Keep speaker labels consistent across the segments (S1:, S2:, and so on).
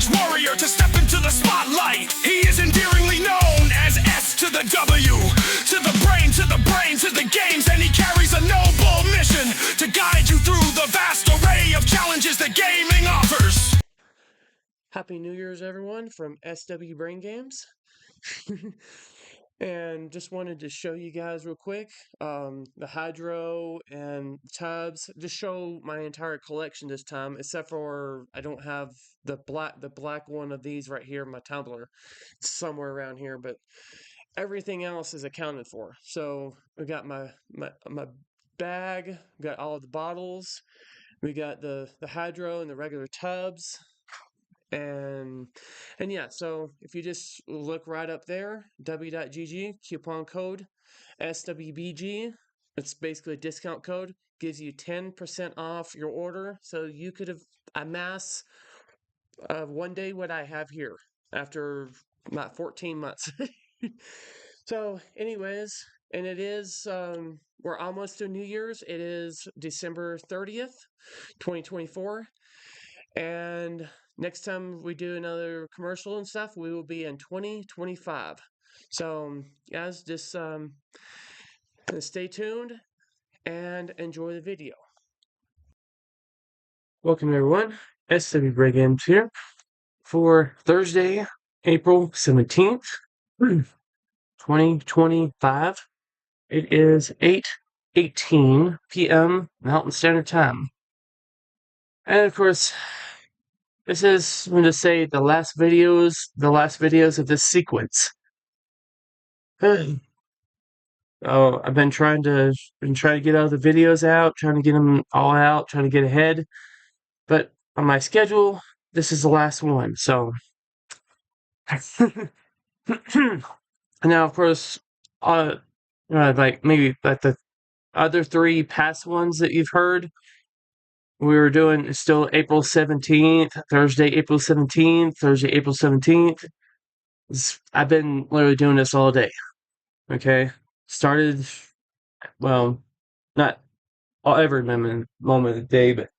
S1: stage warrior to step into the spotlight. He is endearingly known as S to the W, to the brain, to the brain, to the games, and he carries a noble mission to guide you through the vast array of challenges that gaming offers.
S2: Happy New Year's, everyone, from SWBrainGames. And just wanted to show you guys real quick the hydro and tubs. Just show my entire collection this time, except for I don't have the black one of these right here in my tumbler. It's somewhere around here, but everything else is accounted for. So we got my bag, we got all of the bottles, we got the hydro and the regular tubs. And yeah, so if you just look right up there, w.gg, coupon code SWBG, it's basically a discount code, gives you 10% off your order. So you could have amassed one day what I have here after about 14 months. So anyways, and it is, we're almost to New Year's. It is December 30th, 2024. And next time we do another commercial and stuff, we will be in 2025. So, guys, just stay tuned and enjoy the video. Welcome, everyone. SWBrainGames here for Thursday, April 17th, 2025. It is 8:18 p.m. Mountain Standard Time. And, of course, this is, I'm going to say, the last videos of this sequence. Oh, I've been trying to get all the videos out, trying to get them all out, trying to get ahead. But on my schedule, this is the last one. So, now, of course, like maybe like the other three past ones that you've heard, we were doing still April 17th, Thursday, April 17th, Thursday, April 17th. I've been literally doing this all day. Okay? Started, well, not every moment of the day, but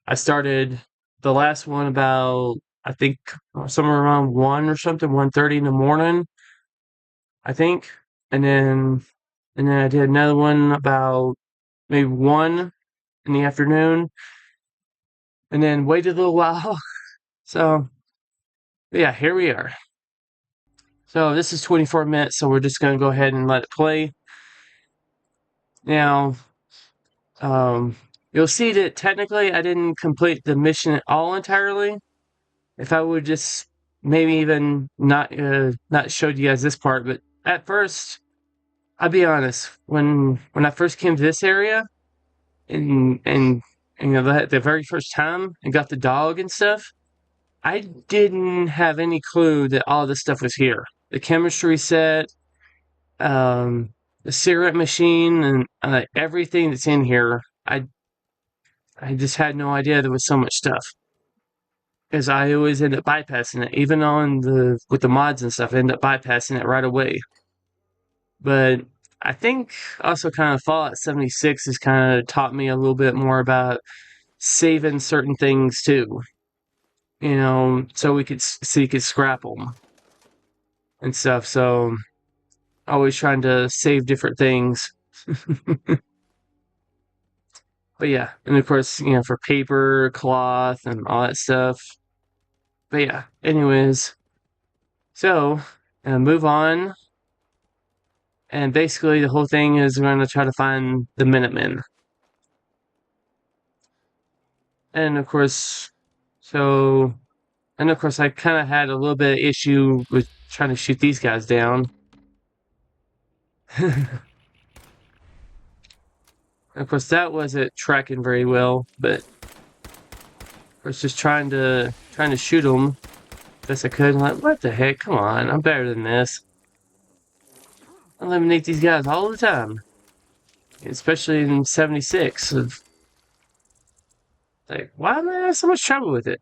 S2: I started the last one about, I think, somewhere around 1 or something, 1:30 in the morning, I think. And then I did another one about maybe 1 in the afternoon. And then waited a little while. So, yeah, here we are. So this is 24 minutes, so we're just going to go ahead and let it play. Now, you'll see that technically I didn't complete the mission at all entirely. If I would just maybe even not showed you guys this part, but at first, I'll be honest, when I first came to this area, and you know, the very first time and got the dog and stuff, I didn't have any clue that all this stuff was here. The chemistry set, the cigarette machine, and everything that's in here. I just had no idea there was so much stuff. Because I always end up bypassing it. Even with the mods and stuff, I end up bypassing it right away. But I think also kind of Fallout 76 has kind of taught me a little bit more about saving certain things too. You know, so you could scrap them and stuff. So always trying to save different things. But yeah, and of course, you know, for paper, cloth, and all that stuff. But yeah, anyways, so move on. And basically, the whole thing is we're going to try to find the Minutemen. And of course, I kind of had a little bit of issue with trying to shoot these guys down. Of course, that wasn't tracking very well, but I was just trying to shoot them best I could. I'm like, what the heck? Come on, I'm better than this. I eliminate these guys all the time, especially in 76. Like, why am I having so much trouble with it?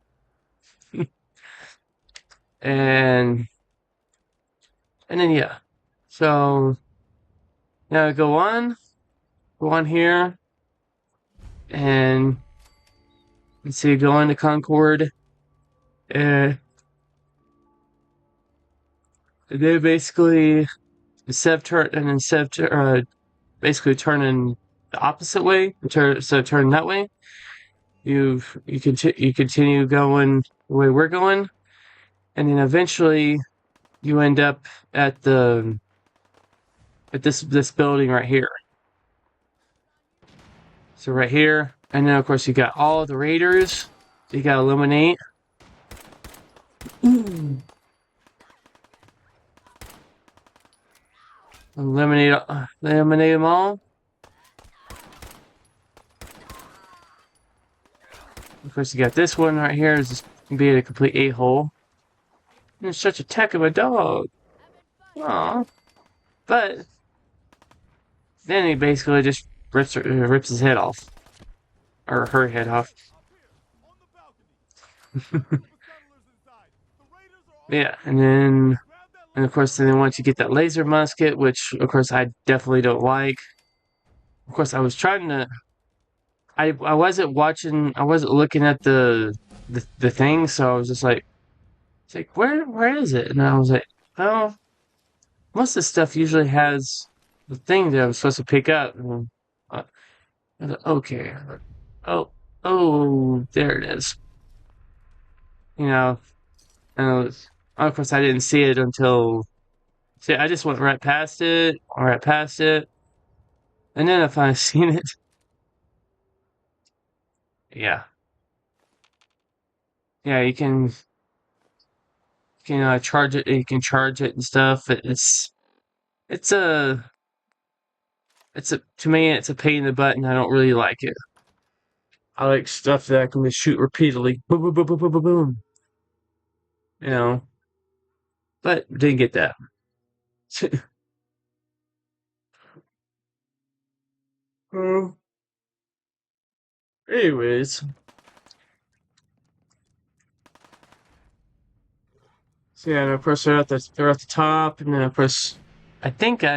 S2: and then yeah, so now go on here, and let's see, go on to Concord. they basically basically turning the opposite way, instead of turning that way, you continue going the way we're going, and then eventually you end up at this building right here. So right here, and then of course you got all the raiders. So you gotta eliminate. Eliminate them all. Of course, you got this one right here. Is just being a complete a-hole. You're such a tech of a dog. Aw. But then he basically just rips his head off. Or her head off. Yeah, and of course then once you get that laser musket, which of course I definitely don't like. Of course I was trying to I wasn't watching, I wasn't looking at the thing, so I was just like, it's like where is it? And I was like, oh, most of the stuff usually has the thing that I'm supposed to pick up. And I was like, okay, oh there it is. You know, and of course I didn't see it until, see, I just went right past it, and then I finally seen it. Yeah, yeah, you can charge it. You can charge it and stuff. It's a to me it's a pain in the butt, and I don't really like it. I like stuff that I can just shoot repeatedly, boom, boom, boom, boom, boom, boom, boom. You know, but didn't get that. Um, anyways, so yeah, and of course they're at the top, and then of course I think all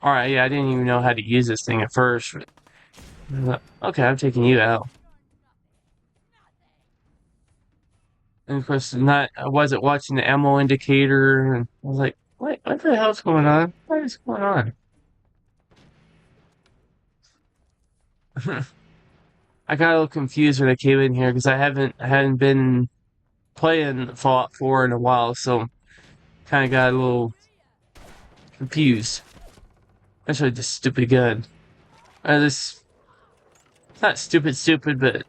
S2: right, yeah, I didn't even know how to use this thing at first. Okay, I'm taking you out. And of course, not I wasn't watching the ammo indicator, and I was like, what the hell's going on? What is going on? I got a little confused when I came in here because I hadn't been playing Fallout 4 in a while, so kind of got a little confused. Especially this stupid gun. This it's not stupid, but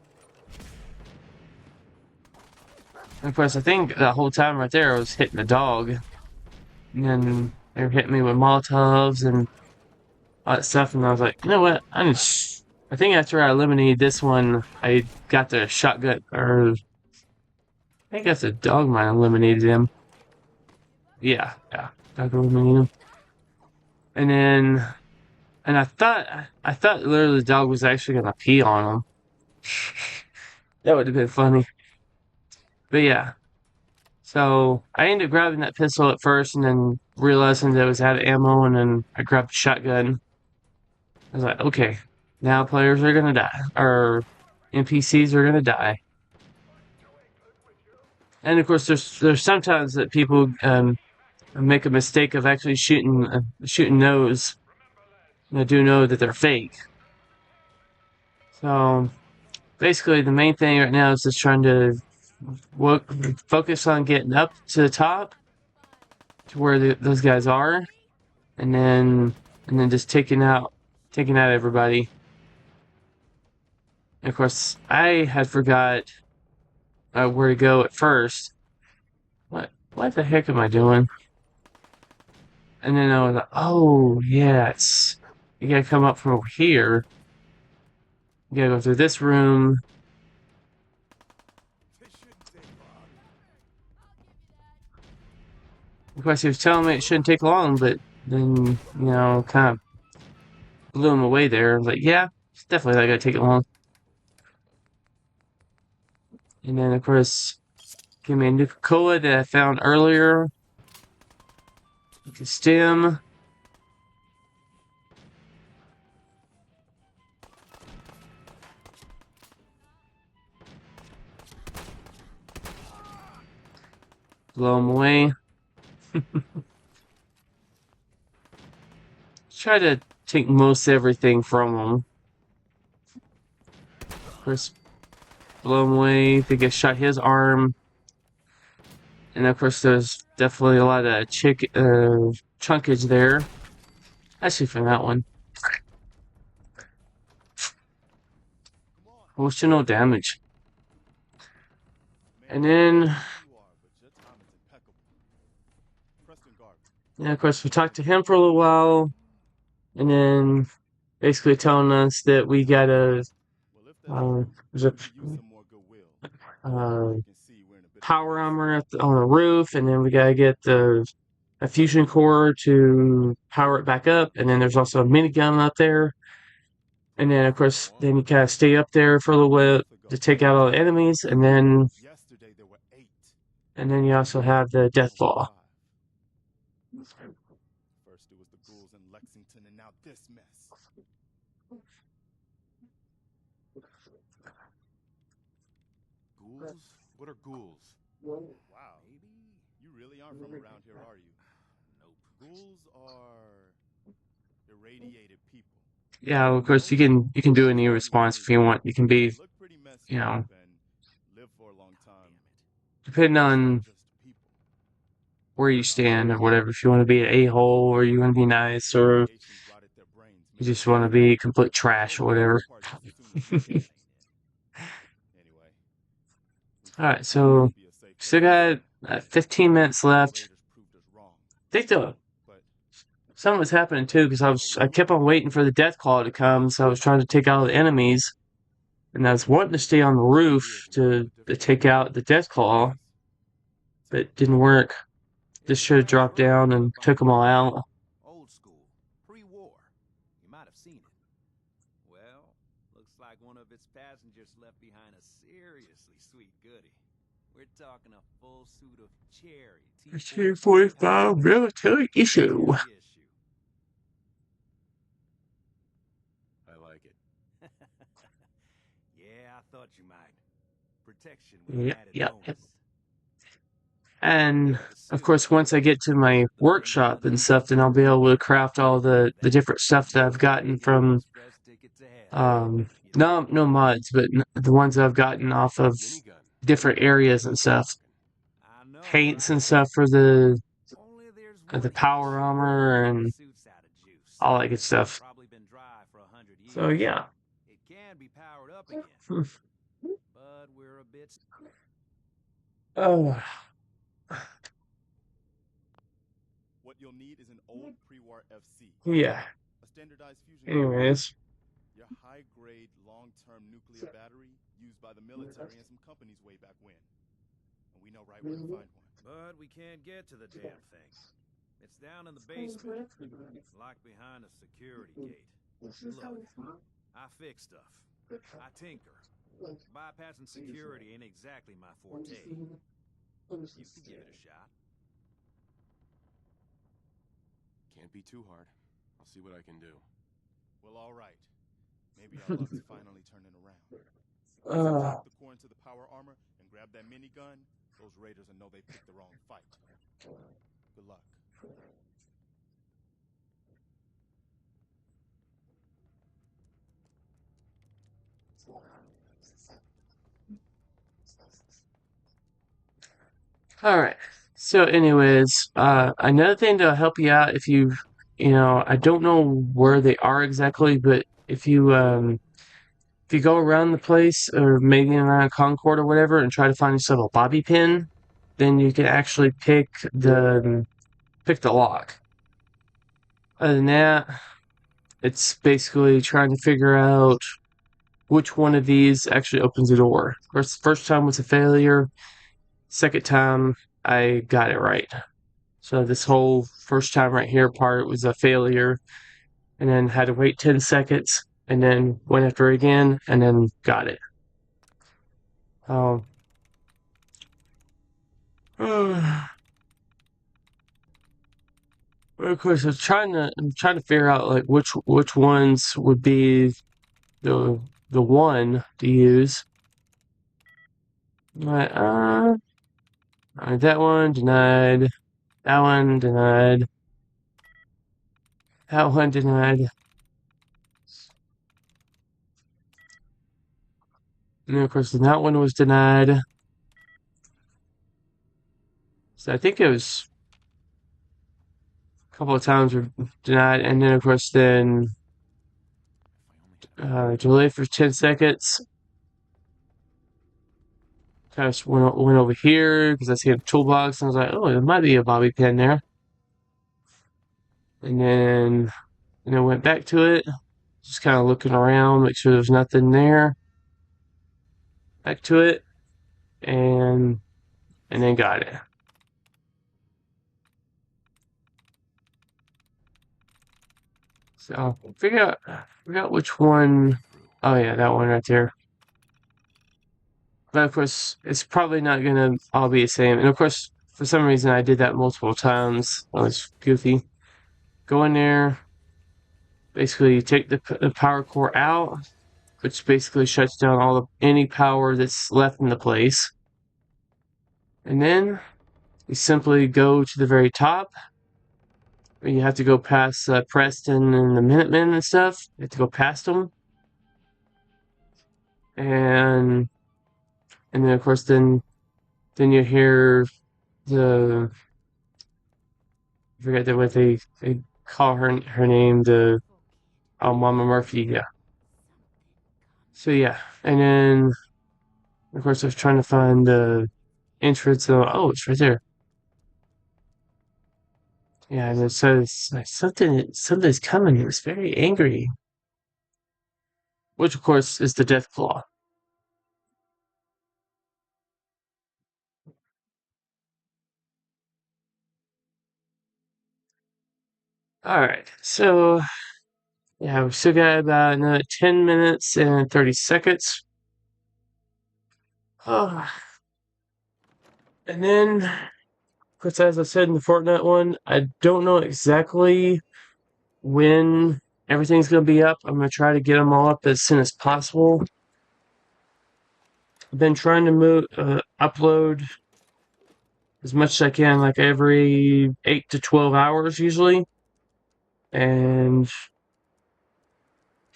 S2: of course I think the whole time right there I was hitting the dog, and then they were hitting me with Molotovs and all that stuff, and I was like, you know what? I think after I eliminated this one, I got the shotgun, or I think that's a dog mine eliminated him. Yeah, dog eliminated him. And then, and I thought literally the dog was actually gonna pee on him. That would have been funny. But yeah, so I ended up grabbing that pistol at first, and then realizing that it was out of ammo, and then I grabbed the shotgun. I was like, okay, now players are gonna die, or NPCs are gonna die. And of course, there's sometimes that people make a mistake of actually shooting those. I do know that they're fake. So basically, the main thing right now is just trying to focus on getting up to the top, to where those guys are, and then just taking out everybody. And of course, I had forgot where to go at first. What the heck am I doing? And then I was like, oh yeah, you gotta come up from over here. You gotta go through this room. Of course, he was telling me it shouldn't take long, but then, kind of blew him away there. I was like, yeah, it's definitely not gonna take it long. And then, of course, give me a Nuka-Cola that I found earlier. Like a stem. Blow him away. Try to take most everything from him. Of course, blow him away. They get shot his arm. And of course, there's definitely a lot of chunkage there. Actually, from that one. Almost to no damage. And then, yeah, of course, we talked to him for a little while. And then basically telling us that we gotta, there's a power armor on the roof, and then we gotta get a fusion core to power it back up, and then there's also a minigun up there. And then, of course, then you kind of stay up there for a little bit to take out all the enemies, and then you also have the death ball.
S1: First it was the ghouls in Lexington, and now this mess. Ghouls? What are ghouls? Wow. Maybe you really aren't from around here, are you? Nope. Ghouls are irradiated people.
S2: Yeah, of course, you can do any response if you want. You can be, you know, depending on where you stand or whatever. If you want to be an a-hole, or you want to be nice, or you just want to be complete trash or whatever. Alright, so still got 15 minutes left. I think something was happening too, because I kept on waiting for the death claw to come, so I was trying to take out the enemies, and I was wanting to stay on the roof to take out the death claw, but it didn't work. Just should have dropped down and took them all out.
S1: Old school, pre-war. You might have seen it. Well, looks like one of its passengers left behind a seriously sweet goodie. We're talking a full suit of cherry
S2: T-45 military issue.
S1: I like it. Yeah, I thought you might. Protection.
S2: Yep. And of course, once I get to my workshop and stuff, then I'll be able to craft all the different stuff that I've gotten from, no mods, but the ones that I've gotten off of different areas and stuff. Paints and stuff for the power armor and all that good stuff. So yeah.
S1: It can be powered up again. But we're a bit.
S2: Oh.
S1: What you'll need is an old pre-war FC.
S2: Yeah.
S1: A standardized fusion.
S2: Anyways.
S1: Your high-grade, long-term nuclear battery used by the military and some companies way back when. And we know right where to find one. But we can't get to the damn thing. It's down in the basement, locked behind a security gate. Look, I fix stuff. I tinker. Bypassing security ain't exactly my forte. You can give it a shot. Can't be too hard. I'll see what I can do. Well, all right. Maybe our luck's finally turning around. Drop the core into the power armor and grab that minigun. Those raiders will know they picked the wrong fight. Good luck.
S2: Alright. So anyways, another thing to help you out if I don't know where they are exactly, but if you go around the place or maybe around Concord or whatever and try to find yourself a bobby pin, then you can actually pick the lock. Other than that, it's basically trying to figure out which one of these actually opens the door. Of course, the first time was a failure. Second time, I got it right. So this whole first time right here part was a failure, and then had to wait 10 seconds, and then went after it again, and then got it. Of course, I'm trying to figure out like which ones would be the one to use. Right, that one denied. That one denied. That one denied. And then, of course, that one was denied. So I think it was a couple of times were denied. And then, of course, then delay for 10 seconds. Kind of went over here because I see a toolbox. And I was like, oh, there might be a bobby pin there. And then went back to it. Just kind of looking around, make sure there's nothing there. Back to it. And then got it. So figure out which one. Oh yeah, that one right there. But of course, it's probably not gonna all be the same. And of course, for some reason, I did that multiple times. I was goofy. Go in there. Basically, take the power core out, which basically shuts down any power that's left in the place. And then you simply go to the very top. You have to go past Preston and the Minutemen and stuff. You have to go past them. And then of course then you hear I forget what they call her name, Mama Murphy, yeah. So yeah, and then of course I was trying to find the entrance. Oh, it's right there. Yeah, and it says like something's coming. It was very angry, which of course is the Death Claw. All right, so yeah, we still got about another 10 minutes and 30 seconds. Oh. And then, of course, as I said in the Fortnite one, I don't know exactly when everything's going to be up. I'm going to try to get them all up as soon as possible. I've been trying to upload as much as I can, like every 8 to 12 hours usually. And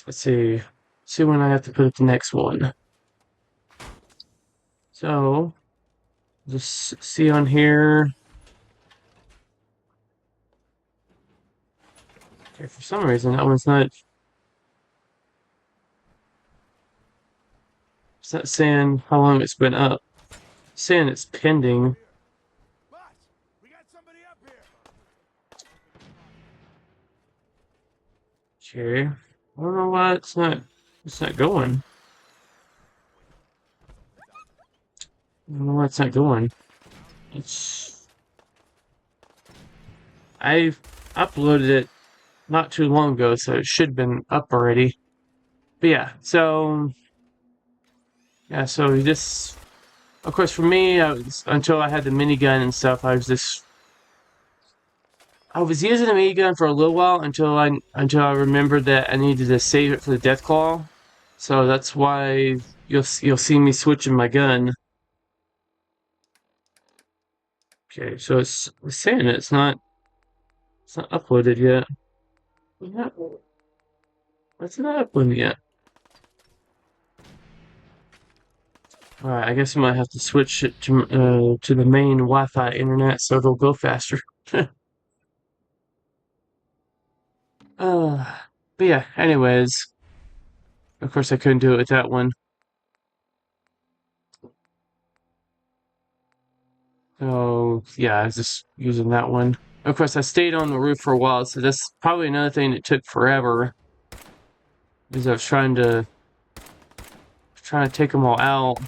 S2: let's see when I have to put up the next one. So, just see on here. Okay, for some reason that one's not. It's not saying how long it's been up. It's saying it's pending.
S1: We got somebody up
S2: Okay.
S1: here.
S2: I don't know why it's not going. I don't know why it's not going. I've uploaded it not too long ago, so it should have been up already. But yeah, so just, of course, for me, until I had the minigun and stuff, I was using the minigun for a little while until I remembered that I needed to save it for the Deathclaw. So that's why you'll see me switching my gun. Okay, so it's saying it's not uploaded yet. It's not uploaded yet. Alright, I guess I might have to switch it to the main Wi-Fi internet so it'll go faster. But yeah, anyways. Of course I couldn't do it with that one. So yeah, I was just using that one. Of course I stayed on the roof for a while, so that's probably another thing that took forever. Because I was trying to take them all out.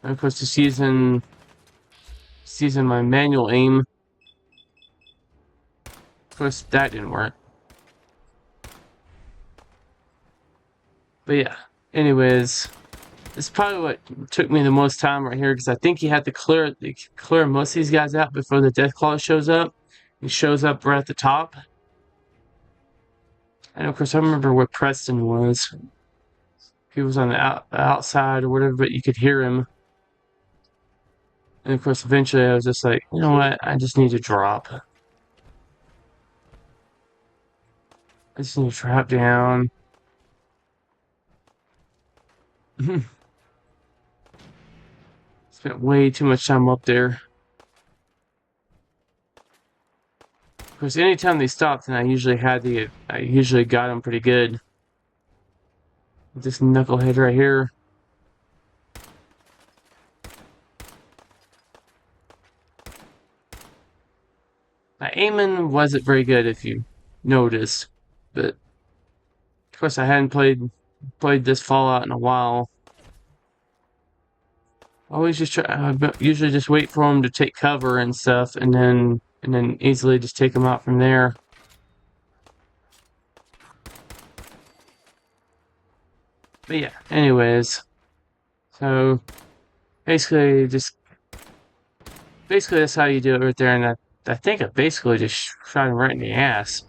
S2: And of course, just using my manual aim. Of course, that didn't work. But yeah, anyways, it's probably what took me the most time right here because I think you have to clear most of these guys out before the Deathclaw shows up. He shows up right at the top. And of course, I remember where Preston was. he was on the outside or whatever, but you could hear him. And of course, eventually I was just like, you know what? I just need to drop. I just need to drop down. Spent way too much time up there. Of course, anytime they stopped, then I usually got them pretty good. This knucklehead right here. My aiming wasn't very good, if you noticed, but of course I hadn't played this Fallout in a while. I always just usually just wait for them to take cover and stuff, and then easily just take them out from there. But yeah, anyways, so basically that's how you do it right there, and I think I basically just shot him right in the ass.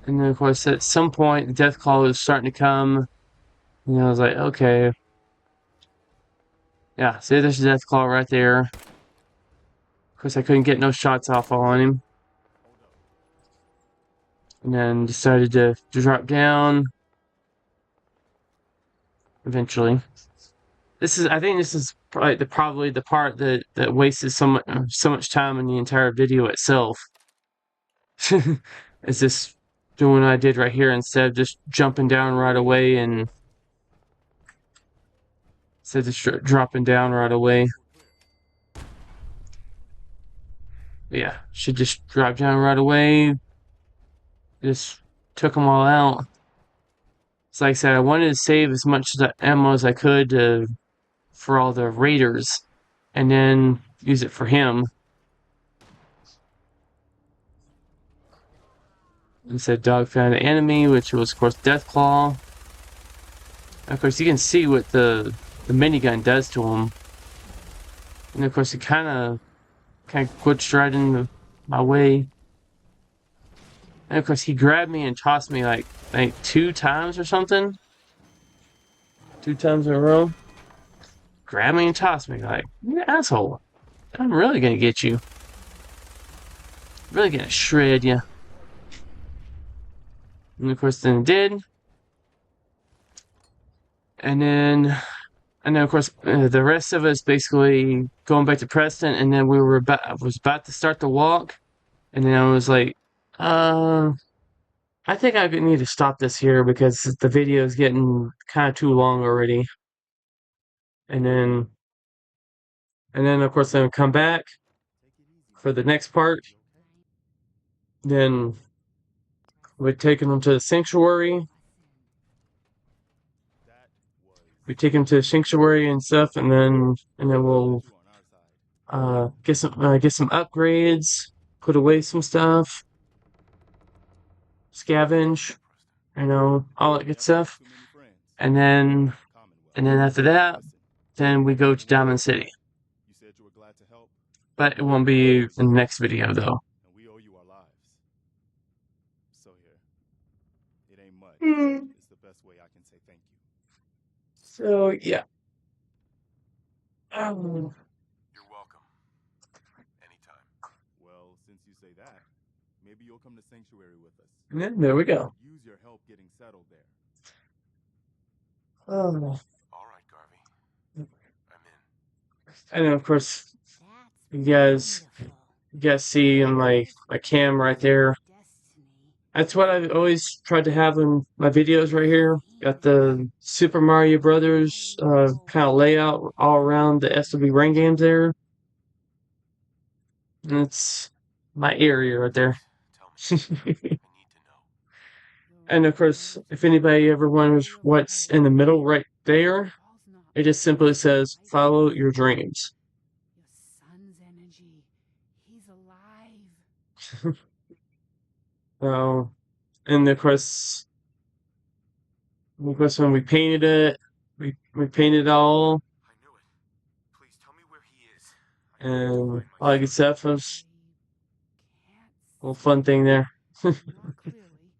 S2: And then of course at some point the death call was starting to come, and I was like, okay, yeah, see, there's the death claw right there. Of course, I couldn't get no shots off on him. And then decided to drop down. Eventually. I think this is probably the part that wasted so much time in the entire video itself. Is this doing what I did right here instead of just jumping down right away and instead of just dropping down right away. Yeah, should just drop down right away. Just took them all out. So like I said, I wanted to save as much ammo as I could for all the raiders, and then use it for him. And said dog found an enemy, which was of course Deathclaw. And of course you can see what the minigun does to him. And of course it kind of glitched right in my way. And of course he grabbed me and tossed me like 2 times or something. 2 times in a row. Grabbed me and tossed me like, you asshole. I'm really gonna get you. Really gonna shred you. And of course then it did. And then of course the rest of us basically going back to Preston, and then I was about to start the walk, and then I was like, I think I need to stop this here because the video is getting kind of too long already. And then of course then come back for the next part. Then we're taking them to the sanctuary. We take him to the sanctuary and stuff, and then we'll get some upgrades, put away some stuff, scavenge, all that good stuff, and then after that, then we go to Diamond City. But it won't be in the next video though.
S1: We owe you our lives. So here, it ain't much. It's the best way I can say thank you.
S2: So yeah.
S1: You're welcome. Anytime. Well, since you say that, maybe you'll come to Sanctuary with us.
S2: And then there we go.
S1: Use your help getting settled there.
S2: Oh.
S1: All right, Garvey. I'm in.
S2: And then of course, you guys see in my cam right there. That's what I've always tried to have in my videos right here. Got the Super Mario Brothers kind of layout all around the SWBrainGames there. And it's my area right there.
S1: Tell me. I need to know.
S2: And of course, if anybody ever wonders what's in the middle right there, it just simply says, follow your dreams.
S3: Your son's energy. He's alive.
S2: And of course, when we painted it, we painted it all,
S1: I knew it. Please tell me where he is.
S2: and all that good stuff. Was a little fun thing there.
S3: Not clearly,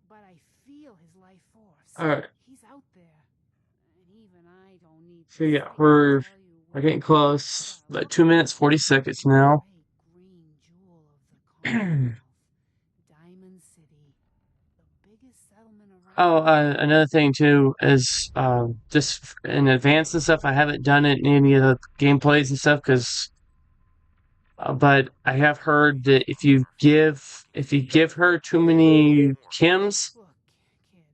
S3: but but I feel his life force.
S2: Alright.
S3: He's out there. And even I don't need
S2: So yeah, we're getting close. About 2 minutes, 40 seconds now.
S3: Green jewel of the Commonwealth. Diamond City. The biggest settlement around.
S2: Oh, another thing too is just in advance and stuff. I haven't done it in any of the gameplays and stuff because, but I have heard that if you give her too many Kims,
S3: Look, kid,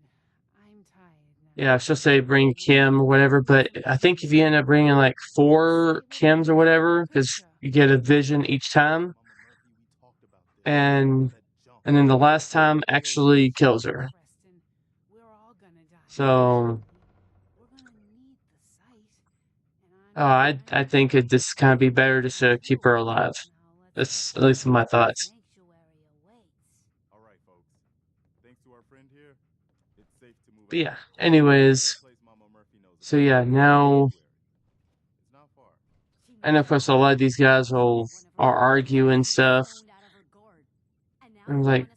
S3: I'm tired now.
S2: yeah, she'll say bring Kim or whatever. But I think if you end up bringing like 4 Kims or whatever, because you get a vision each time, and then the last time actually kills her.
S3: Preston, we're all gonna die.
S2: So.
S3: We're gonna need the sight. And
S2: Oh, I think it'd just kind of be better just to keep her alive. That's at least my thoughts.
S4: All right, folks. Thanks to our friend here, it's safe to move.
S2: But yeah, anyways, so yeah, now,
S4: It's not far.
S2: and of course a lot of these guys are arguing stuff. I'm like,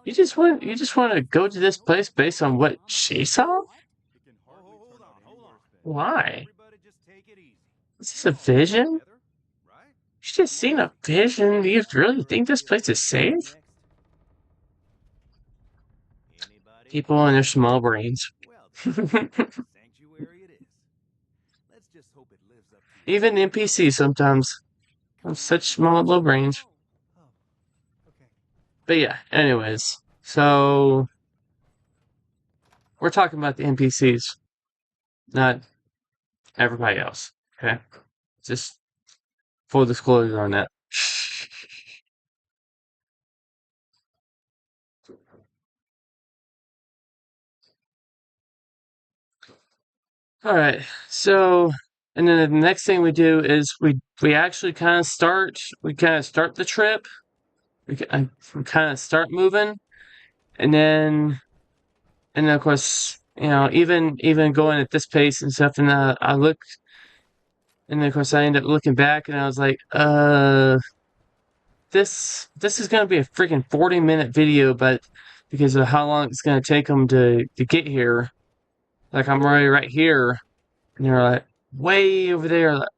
S2: you just want to go to this place based on what she saw?
S4: It can hardly turn out any worse than.
S2: Why?
S4: Everybody just take it easy.
S2: Is this a vision?
S4: Together, right?
S2: You just seen a vision. Do you really think this place is safe? People and their small brains.
S4: Sanctuary it is. Let's just hope it lives up to
S2: Even NPCs sometimes have such small little brains.
S4: Okay.
S2: But yeah, anyways, so we're talking about the NPCs, not everybody else. Okay, just full disclosure on that. All right, so and then the next thing we do is we actually kind of start the trip. We kind of start moving, and then of course even going at this pace and stuff, and I look, and then of course I end up looking back, and I was like, this is gonna be a freaking 40-minute video, but because of how long it's gonna take them to get here, like I'm already right here, and they're like way over there. Like,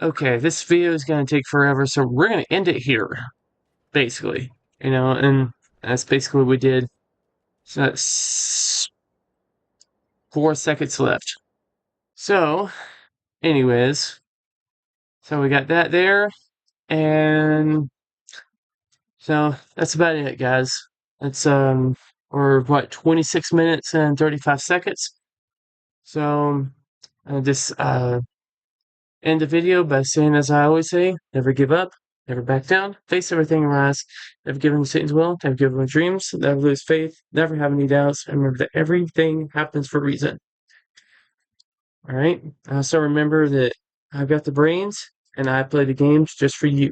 S2: okay, this video is gonna take forever, so we're gonna end it here, basically, and that's basically what we did. So that's 4 seconds left. So, anyways, so we got that there, and so that's about it, guys. That's we're what 26 minutes and 35 seconds. So I'll just end the video by saying, as I always say, never give up, never back down, face everything and rise, never give in to Satan's will, never give up on dreams, never lose faith, never have any doubts, and remember that everything happens for a reason. All right. So remember that I've got the brains and I play the games just for you.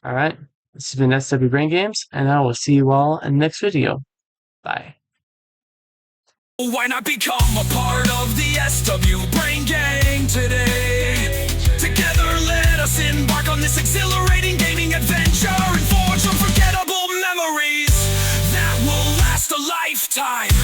S2: All right. This has been SWBrainGames, and I will see you all in the next video. Bye.
S1: Why not become a part of the